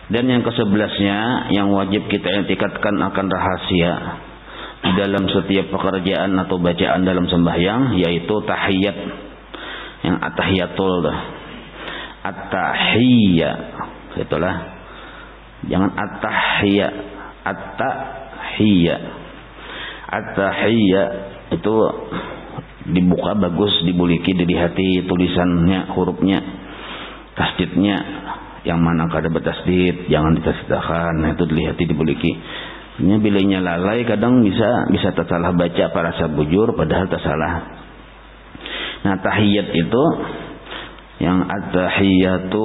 Dan yang ke-11-nya yang wajib kita etikatkan akan rahasia di dalam setiap pekerjaan atau bacaan dalam sembahyang, yaitu tahiyat. Yang at-tahiyatul, at-tahiyya, itulah. Jangan at-tahiyya, at-tahiyya. At-tahiyya itu dibuka bagus, dibuliki di hati tulisannya, hurufnya, tasdidnya, yang mana kada bertasdid jangan ditasdidkan. Nah, itu dilihat dibuliki. Ini bilanya lalai kadang bisa tersalah baca para sabujur padahal tersalah. Nah, tahiyat itu yang at-tahiyatu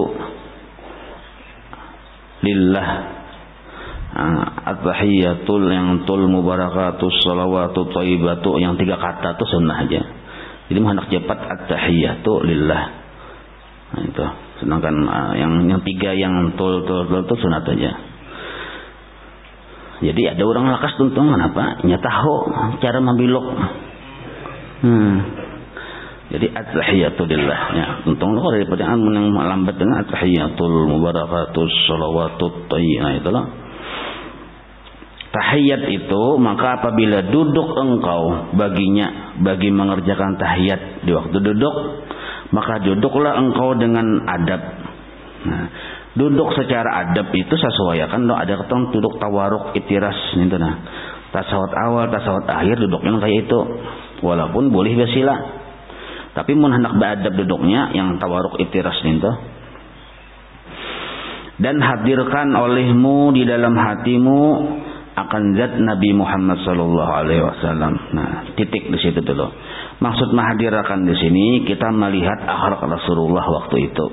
lillah, at-tahiyatul yang tul mubarakatus salawatu thayyibatu, yang 3 kata itu sunnah aja. Jadi hendak cepat at-tahiyatu lillah. Nah, itu. Sedangkan yang 3 yang tul itu sunat aja. Jadi ada orang lakas tuntung kenapa? Nya tahu cara membilok. Jadi at-tahiyatu lillah. Ya, untung lo daripada yang lambat dengan at-tahiyatul mubarakatus salawatut thayyibah. Nah, itulah. Tahiyat itu maka apabila duduk engkau bagi mengerjakan tahiyat di waktu duduk, maka duduklah engkau dengan adab. Nah, duduk secara adab itu sesuaikan lo ada ketong duduk tawaruk itiras gitu. Nah, tasawuf awal tasawuf akhir duduknya kayak itu, walaupun boleh bersila, tapi mun hendak beradab duduknya yang tawaruk itiras gitu. Dan hadirkan olehmu di dalam hatimu akan zat Nabi Muhammad sallallahu alaihi wasallam. Nah, titik di situ dulu. Maksud menghadirkan di sini kita melihat akhlak Rasulullah waktu itu.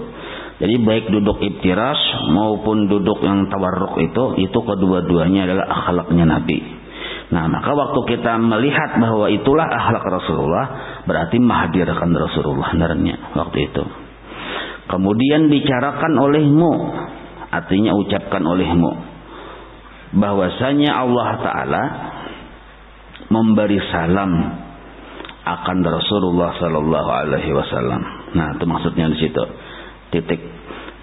Jadi baik duduk ibtiras maupun duduk yang tawarruk itu kedua-duanya adalah akhlaknya Nabi. Nah, maka waktu kita melihat bahwa itulah akhlak Rasulullah, berarti menghadirkan Rasulullah naranya waktu itu. Kemudian bicarakan olehmu, artinya ucapkan olehmu, bahwasanya Allah Ta'ala memberi salam akan Rasulullah Sallallahu Alaihi Wasallam. Nah, itu maksudnya di situ. Titik.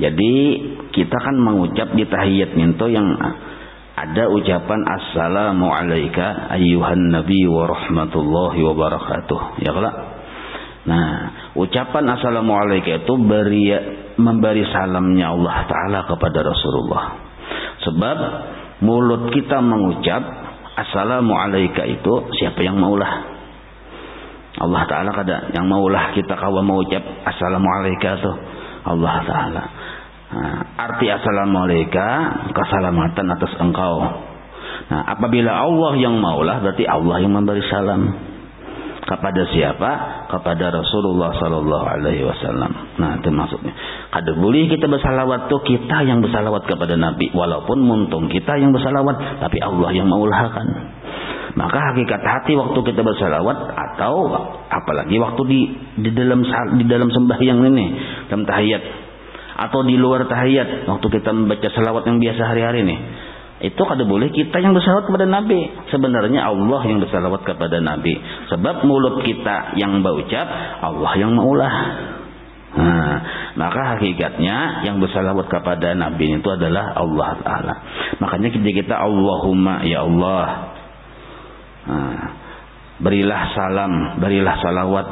Jadi kita kan mengucap di tahiyat minto yang ada ucapan assalamu alayka ayyuhan nabi wa rahmatullahi wa barakatuh. Ya kalau. Nah, ucapan assalamu alayka itu memberi salamnya Allah Ta'ala kepada Rasulullah. Sebab mulut kita mengucap assalamu alayka itu siapa yang maulah? Allah Ta'ala kada yang maulah kita kawa mengucap assalamu alayka itu Allah Ta'ala. Nah, arti assalamu alayka keselamatan atas engkau. Nah, apabila Allah yang maulah berarti Allah yang memberi salam kepada siapa? Kepada Rasulullah Sallallahu Alaihi Wasallam. Nah, itu maksudnya. Kada boleh kita bersalawat tuh kita yang bersalawat kepada Nabi, walaupun muntung kita yang bersalawat, tapi Allah yang maulahkan. Maka hakikat hati waktu kita bersalawat atau apalagi waktu di dalam sembahyang ini, dalam tahiyat atau di luar tahiyat, waktu kita membaca salawat yang biasa hari-hari ini, itu kada boleh kita yang bersalawat kepada Nabi. Sebenarnya Allah yang bersalawat kepada Nabi. Sebab mulut kita yang berucap, Allah yang maulah. Nah, maka hakikatnya yang bersalawat kepada Nabi itu adalah Allah Ta'ala. Makanya kita Allahumma ya Allah, berilah salam, berilah salawat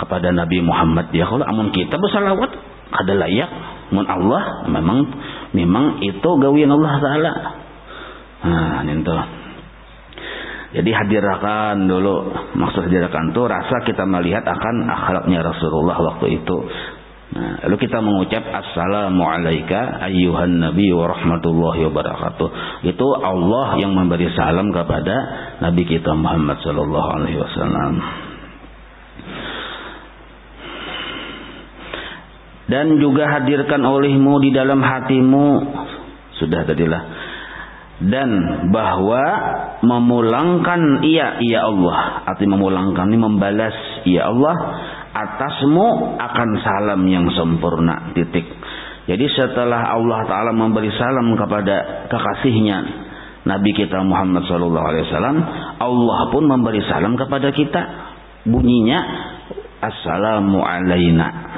kepada Nabi Muhammad. Ya kalau amun kita bersalawat kada layak, mun Allah memang itu gawian Allah Ta'ala. Nah, itu. Jadi hadirkan dulu, maksud hadirkan itu rasa kita melihat akan akhlaknya Rasulullah waktu itu. Nah, lalu kita mengucap assalamu alayka ayyuhan nabi wa rahmatullahi wa barakatuh. Itu Allah yang memberi salam kepada Nabi kita Muhammad sallallahu alaihi wasallam. Dan juga hadirkan olehmu di dalam hatimu, sudah tadilah, dan bahwa memulangkan iya Allah, arti memulangkan ini membalas iya Allah atasmu akan salam yang sempurna. Titik. Jadi setelah Allah Ta'ala memberi salam kepada kekasihnya Nabi kita Muhammad sallallahu alaihi wasallam, Allah pun memberi salam kepada kita. Bunyinya assalamu alaina.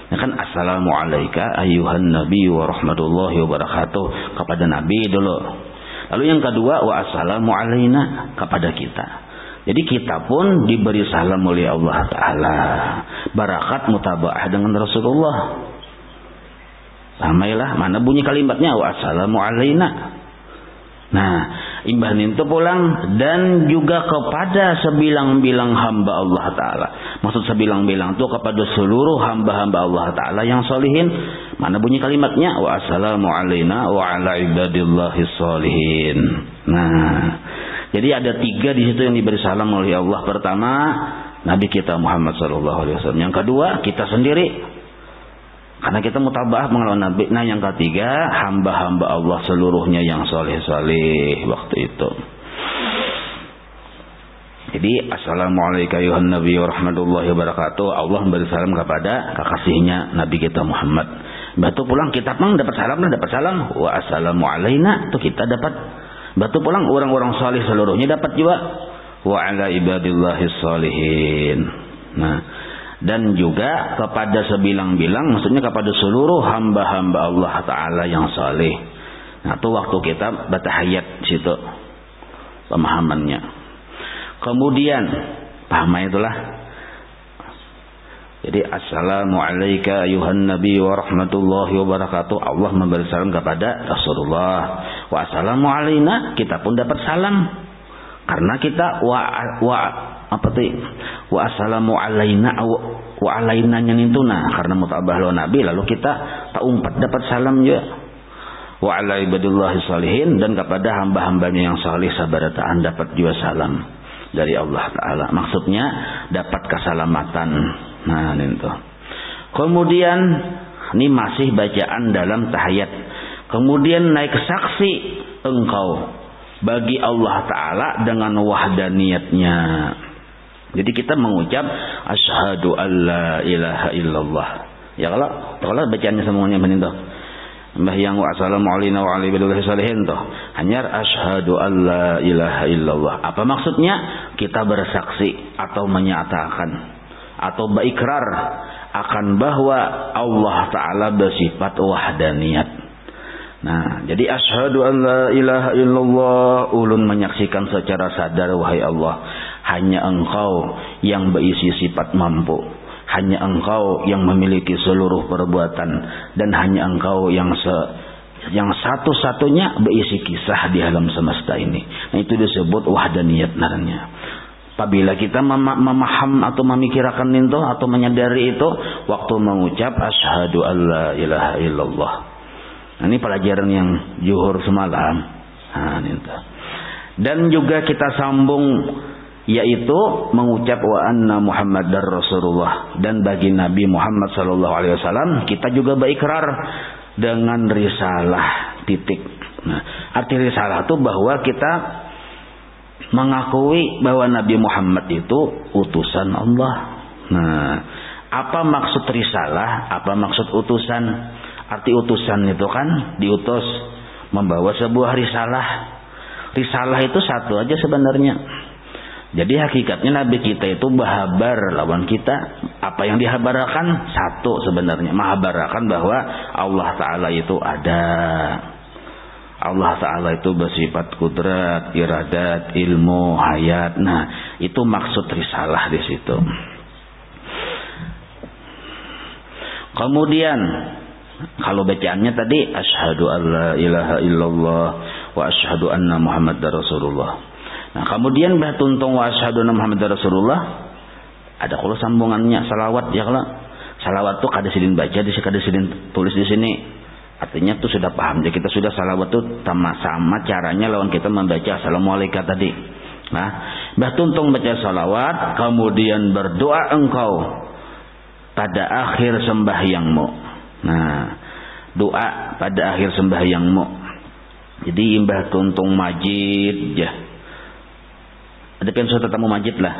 Ya kan, assalamu alayka ayyuhan nabi wa rahmatullahi wa barakatuh kepada nabi dulu. Lalu yang kedua, wa assalamu alayna kepada kita. Jadi kita pun diberi salam oleh Allah Ta'ala. Barakat mutabaah dengan Rasulullah. Samailah, mana bunyi kalimatnya, wa assalamu alayna. Nah, imbahan itu pulang dan juga kepada sebilang-bilang hamba Allah Ta'ala. Maksud sebilang-bilang itu kepada seluruh hamba-hamba Allah Ta'ala yang solihin. Mana bunyi kalimatnya, wa assalamu alayna wa ala ibadillahis solihin. Nah, jadi ada 3 di situ yang diberi salam oleh Allah. Pertama, Nabi kita Muhammad SAW. Yang kedua, kita sendiri, karena kita mutabaah mengelawan Nabi. Nah, yang ketiga, hamba-hamba Allah seluruhnya yang soleh-soleh waktu itu. Jadi, assalamualaikum ayuhan nabi wa rahmatullahi wa barakatuh. Allah memberi salam kepada kekasihnya Nabi kita Muhammad. Batu pulang kita pun dapat salam. Wa assalamu alayna, itu kita dapat. Batu pulang orang-orang soleh seluruhnya dapat juga. Wa ala ibadillahis solihin. Nah, dan juga kepada sebilang-bilang, maksudnya kepada seluruh hamba-hamba Allah Ta'ala yang saleh. Nah, itu waktu kita bertahiyat situ pemahamannya. Kemudian paham itulah. Jadi assalamu alayka ayuhan nabi wa rahmatullahi wa barakatuh. Allah memberi salam kepada Rasulullah. Wa assalamu alayna, kita pun dapat salam. Karena kita wa assalamu alayna wa alayna nyanintuna, karena mutabah lo nabi, lalu kita tak umpat dapat salam juga. Wa ala ibadillahi salihin, dan kepada hamba-hambanya yang salih sabarataan dapat juga salam dari Allah Ta'ala. Maksudnya dapat keselamatan. Nah, itu. Kemudian ini masih bacaan dalam tahiyat. Kemudian naik saksi engkau bagi Allah Ta'ala dengan wahdaniyatnya. Jadi kita mengucap asyhadu alla ilaha illallah. Ya kalau bacaannya semuanya begitu. Mbah yang wa assalamu alayna wa ala ibadillahi salihin toh. Hanya asyhadu alla ilaha illallah. Apa maksudnya? Kita bersaksi atau menyatakan atau berikrar akan bahwa Allah Ta'ala bersifat wahdaniyat. Nah, jadi asyhadu an la ilaha illallah, ulun menyaksikan secara sadar wahai Allah, hanya engkau yang berisi sifat mampu, hanya engkau yang memiliki seluruh perbuatan, dan hanya engkau yang satu-satunya berisi kisah di alam semesta ini. Nah, itu disebut wahdaniyat namanya. Apabila kita memaham atau memikirkan itu atau menyadari itu waktu mengucap asyhadu an la ilaha illallah. Nah, ini pelajaran yang zuhur semalam. Nah, itu. Dan juga kita sambung, yaitu mengucap wa anna Muhammadar Rasulullah. Dan bagi Nabi Muhammad SAW kita juga berikrar dengan risalah titik. Nah, arti risalah itu bahwa kita mengakui bahwa Nabi Muhammad itu utusan Allah. Nah, apa maksud risalah? Apa maksud utusan? Arti utusan itu kan diutus membawa sebuah risalah. Risalah itu satu aja sebenarnya. Jadi hakikatnya Nabi kita itu bahabar lawan kita. Apa yang dihabarkan satu sebenarnya. Menghabarkan bahwa Allah Ta'ala itu ada. Allah Ta'ala itu bersifat kudrat, iradat, ilmu, hayat. Nah, itu maksud risalah di situ. Kemudian kalau bacaannya tadi asyhadu alla ilaha illallah wa asyhadu anna Muhammadar Rasulullah. Nah, kemudian tuntung wa asyhadu anna Muhammadar Rasulullah, ada kalau sambungannya salawat ya. Kalau salawat tuh kada sidin baca, kada sidin tulis di sini. Artinya tuh sudah paham. Jadi kita sudah salawat tuh sama-sama caranya lawan kita membaca assalamualaikum tadi. Nah, tuntung baca salawat, kemudian berdoa engkau pada akhir sembahyangmu. Nah, doa pada akhir sembahyangmu. Jadi imbah tuntung majid ya. Ada pensul tetamu majid lah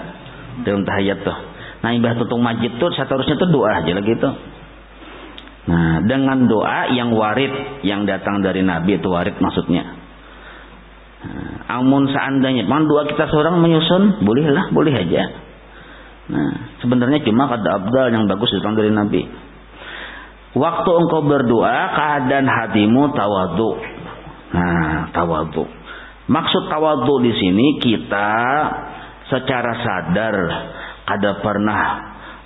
dalam tahiyat tuh. Nah, imbah tuntung majid tuh seharusnya tuh doa aja lah gitu. Nah, dengan doa yang warid, yang datang dari Nabi itu warid maksudnya. Nah, amun seandainya doa kita seorang menyusun, bolehlah, boleh aja. Nah, sebenarnya cuma kata abdal yang bagus datang dari Nabi. Waktu engkau berdoa keadaan hatimu tawadhu. Nah, tawadhu. Maksud tawadhu di sini kita secara sadar kada pernah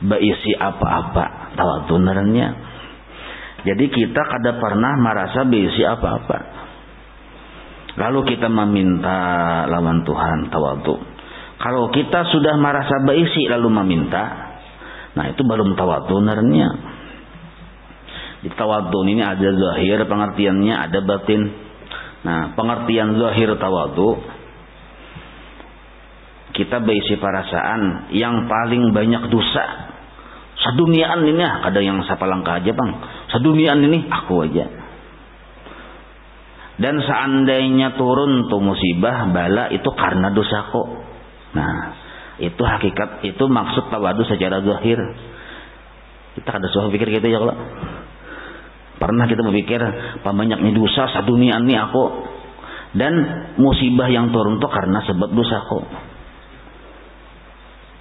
berisi apa-apa. Tawadhu naranya. Jadi kita kada pernah merasa berisi apa-apa. Lalu kita meminta lawan Tuhan, tawadhu. Kalau kita sudah merasa berisi lalu meminta, nah itu belum tawadhu naranya. Di tawadhu ini ada zahir pengertiannya, ada batin. Nah, pengertian zahir tawadhu, kita berisi perasaan yang paling banyak dosa. Seduniaan ini ada yang siapa langkah aja bang. Seduniaan ini aku aja. Dan seandainya turun tuh musibah bala itu karena dosaku. Nah, itu hakikat, itu maksud tawadhu secara zahir. Kita ada suah pikir gitu ya kalau pernah kita berpikir banyaknya dosa sedunia ini aku, dan musibah yang turun tuh karena sebab dosaku.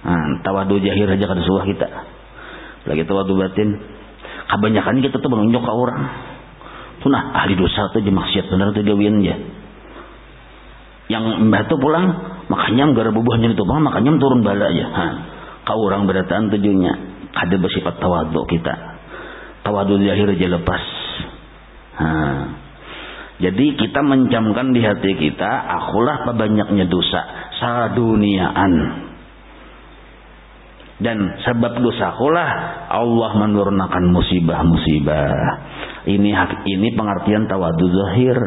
Nah, tawadhu zahir aja kada suah kita. Lagi tawadhu batin. Kebanyakan kita tuh menunjuk ke orang. Tunah ahli dosa tuh maksiat benar tuh gawian aja. Yang mbah tuh pulang makanya gara bubuhnya itu bang, makanya turun bala aja. Ka orang berataan tujuannya ada bersifat tawadhu kita. Tawadhu zahir aja lepas. Jadi kita mencamkan di hati kita, akulah pebanyaknya dosa saduniaan. Dan sebab dosakulah Allah menurunkan musibah-musibah. Ini pengertian tawadhu zahir.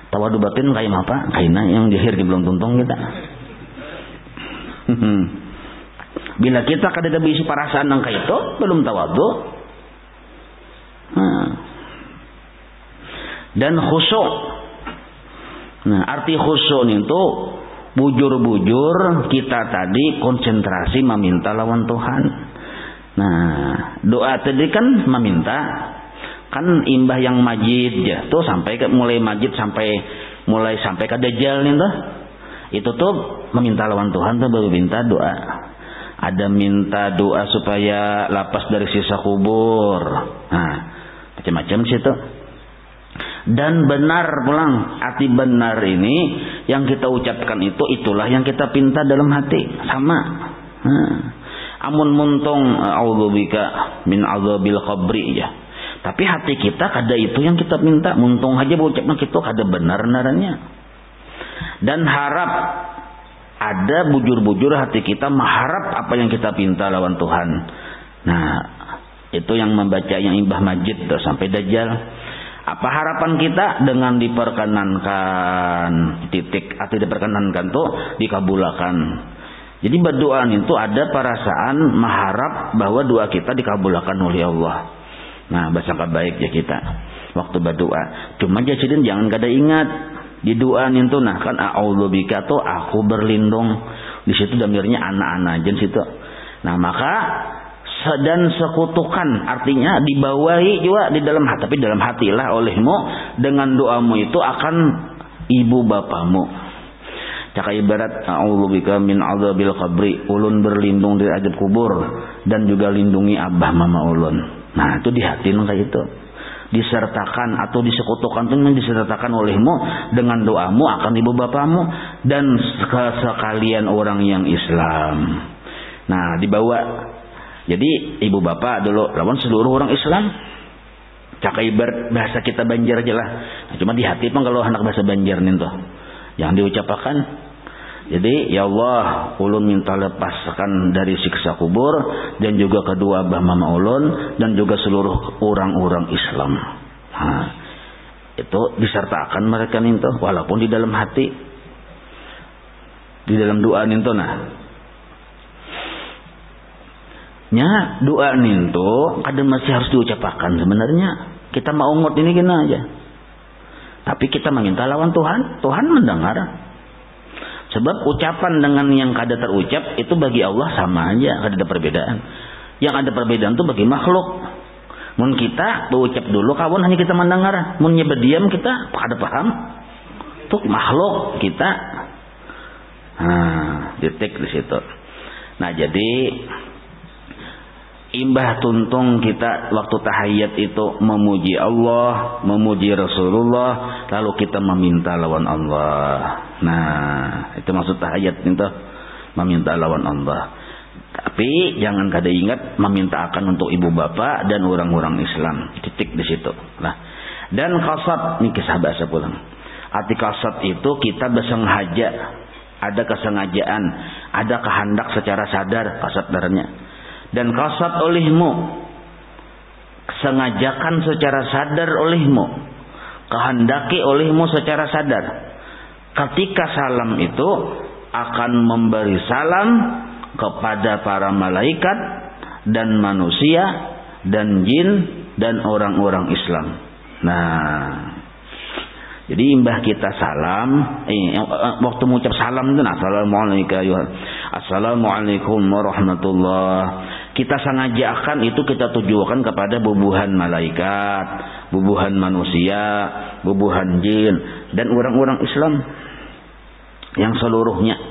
Tawadhu batin kayak apa? Kayak yang zahir belum tuntung kita. Bila kita kada berisi perasaan yang kayak itu, belum tawadhu. Dan khusyuk. Nah, arti khusyuk itu bujur-bujur kita tadi konsentrasi meminta lawan Tuhan. Nah, doa tadi kan meminta, kan imbah yang majid ya, tuh sampai mulai majid sampai ke dajjal nih tuh. Itu tuh meminta lawan Tuhan tuh baru minta doa. Ada minta doa supaya lapas dari sisa kubur. Nah, macam-macam situ. Dan benar pulang, arti benar ini yang kita ucapkan itu itulah yang kita pinta dalam hati sama. Amun muntung a'udzubika min azabil qabri ya. Tapi hati kita kada itu yang kita minta, muntung aja ucapkan kita kada benar-benarannya. Dan harap ada bujur-bujur hati kita mengharap apa yang kita pinta lawan Tuhan. Nah, itu yang membaca yang imbah majid sampai dajjal. Apa harapan kita dengan diperkenankan titik atau diperkenankan tuh dikabulkan. Jadi berdoa itu ada perasaan mengharap bahwa doa kita dikabulkan oleh Allah. Nah, bersangka baik ya kita waktu berdoa. Cuma jadi jangan kada ingat di doa itu nah kan a'udzubika tuh aku berlindung. Di situ damirnya anak-anak jen situ. Nah, maka dan sekutukan artinya dibawahi juga di dalam hati, tapi dalam hatilah olehmu dengan doamu itu akan ibu bapamu. Caka ibarat a'udzubika min azabil qabri, ulun berlindung dari azab kubur dan juga lindungi abah mama ulun. Nah, itu di hati kayak itu. Disertakan atau disekutukan itu disertakan olehmu dengan doamu akan ibu bapamu dan sekalian orang yang Islam. Nah, dibawa. Jadi ibu bapak dulu lawan seluruh orang Islam. Caka ibarat bahasa kita Banjar aja lah. Nah, cuma di hati pun kalau anak bahasa Banjar nih tuh yang diucapkan. Jadi ya Allah, ulun minta lepaskan dari siksa kubur dan juga kedua abah mama ulun dan juga seluruh orang-orang Islam. Nah, itu disertakan mereka nih tuh walaupun di dalam hati, di dalam doa nih tuh nah. Nya doa nintu kadang masih harus diucapkan sebenarnya. Kita mau ngot ini gina aja. Tapi kita meminta lawan Tuhan, Tuhan mendengar. Sebab ucapan dengan yang kada terucap itu bagi Allah sama aja, kada ada perbedaan. Yang ada perbedaan itu bagi makhluk. Mun kita berucap dulu kawan hanya kita mendengar, mun berdiam kita kada paham. Tuh makhluk kita. Nah, detik di situ. Nah, jadi imbah tuntung kita waktu tahiyat itu memuji Allah, memuji Rasulullah, lalu kita meminta lawan Allah. Nah, itu maksud tahiyat itu, meminta lawan Allah. Tapi jangan kada ingat meminta akan untuk ibu bapak dan orang-orang Islam. Titik di situ. Nah, dan qasad ini kisah bahasa pulang. Arti qasad itu kita bersengaja, ada kesengajaan, ada kehendak secara sadar qasad darahnya. Dan qasad olehmu, sengajakan secara sadar olehmu, kehendaki olehmu secara sadar. Ketika salam itu akan memberi salam kepada para malaikat dan manusia dan jin dan orang-orang Islam. Nah, jadi imbah kita salam, waktu mengucap salam itu, assalamualaikum warahmatullah. Kita sengajakan itu kita tujukan kepada bubuhan malaikat, bubuhan manusia, bubuhan jin dan orang-orang Islam yang seluruhnya.